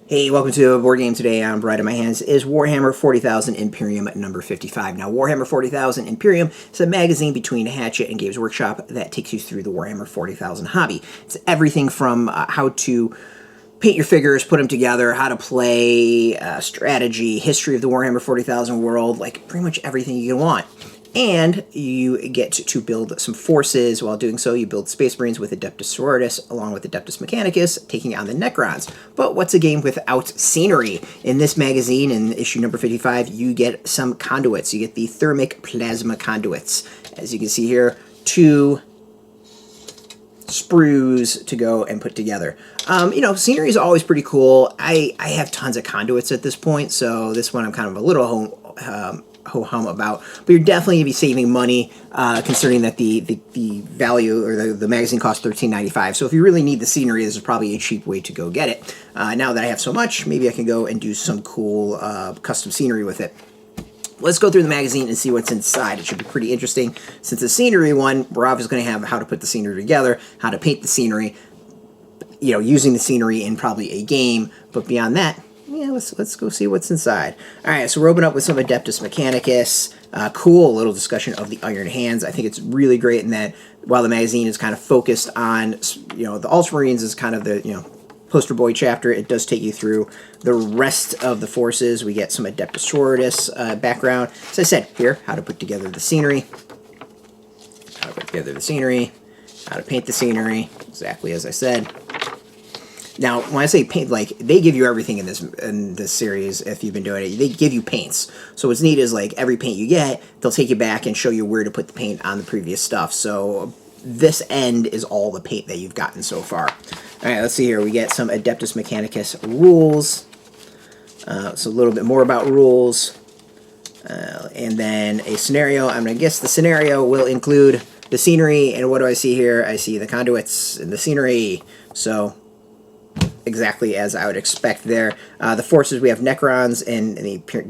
Hey, welcome to a board game today. I'm right in my hands is Warhammer 40,000 Imperium number 55. Now, Warhammer 40,000 Imperium is a magazine between Hatchet and Games Workshop that takes you through the Warhammer 40,000 hobby. It's everything from how to paint your figures, put them together, how to play, strategy, history of the Warhammer 40,000 world, like pretty much everything you can want. And you get to build some forces. While doing so, you build Space Marines with Adeptus Sororitas, along with Adeptus Mechanicus, taking on the Necrons. But what's a game without scenery? In this magazine, in issue number 55, you get some conduits. You get the Thermic Plasma Conduits. As you can see here, 2 sprues to go and put together. Scenery is always pretty cool. I have tons of conduits at this point, so this one I'm kind of a little ho-hum about, but you're definitely going to be saving money, considering that the value or the magazine costs $13.95. So if you really need the scenery, this is probably a cheap way to go get it. Now that I have so much, maybe I can go and do some cool custom scenery with it. Let's go through the magazine and see what's inside. It should be pretty interesting. Since the scenery one, we're obviously going to have how to put the scenery together, how to paint the scenery, using the scenery in probably a game. But beyond that, yeah, let's go see what's inside. All right, so we're opening up with some Adeptus Mechanicus. Cool little discussion of the Iron Hands. I think it's really great in that while the magazine is kind of focused on, the Ultramarines is kind of the, poster boy chapter, it does take you through the rest of the forces. We get some Adeptus Sororitas background. As I said, here, how to put together the scenery. How to put together the scenery. How to paint the scenery, exactly as I said. Now, when I say paint, they give you everything in this series. If you've been doing it, they give you paints. So what's neat is every paint you get, they'll take you back and show you where to put the paint on the previous stuff. So this end is all the paint that you've gotten so far. All right, let's see here. We get some Adeptus Mechanicus rules. So a little bit more about rules, and then a scenario. I'm gonna guess the scenario will include the scenery. And what do I see here? I see the conduits and the scenery. So exactly as I would expect there. The forces, we have Necrons, and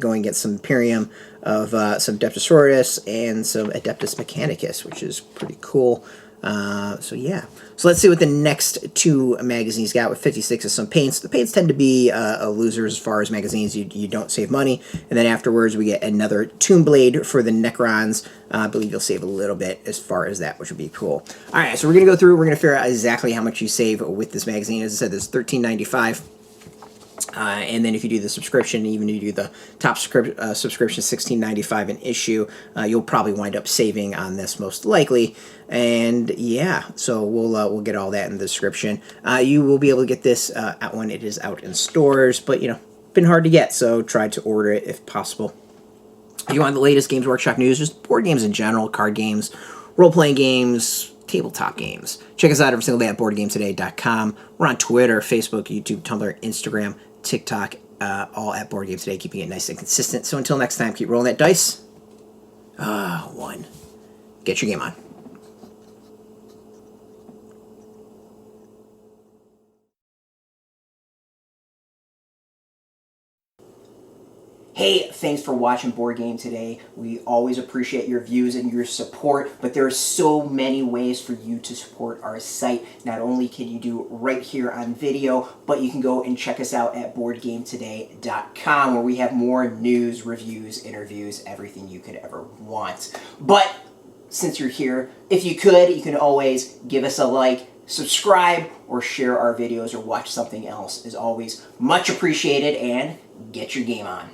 going to get some Imperium of some Adeptus Sororitas and some Adeptus Mechanicus, which is pretty cool. So yeah. So let's see what the next 2 magazines got. With 56 is some paints. The paints tend to be a loser as far as magazines. You don't save money. And then afterwards we get another Tomb Blade for the Necrons. I believe you'll save a little bit as far as that, which would be cool. Alright, so we're going to go through. We're going to figure out exactly how much you save with this magazine. As I said, this is $13.95. And then if you do the subscription, even if you do the top subscription, $16.95 an issue, you'll probably wind up saving on this most likely. And yeah, so we'll get all that in the description. You will be able to get this out when it is out in stores, but been hard to get, so try to order it if possible. If you want the latest Games Workshop news, just board games in general, card games, role-playing games, tabletop games. Check us out every single day at BoardGameToday.com. We're on Twitter, Facebook, YouTube, Tumblr, Instagram, TikTok, all at Board Game Today, keeping it nice and consistent. So until next time, keep rolling that dice. 1. Get your game on. Hey, thanks for watching Board Game Today. We always appreciate your views and your support, but there are so many ways for you to support our site. Not only can you do it right here on video, but you can go and check us out at BoardGameToday.com, where we have more news, reviews, interviews, everything you could ever want. But since you're here, if you can always give us a like, subscribe, or share our videos, or watch something else. Is always much appreciated, and get your game on.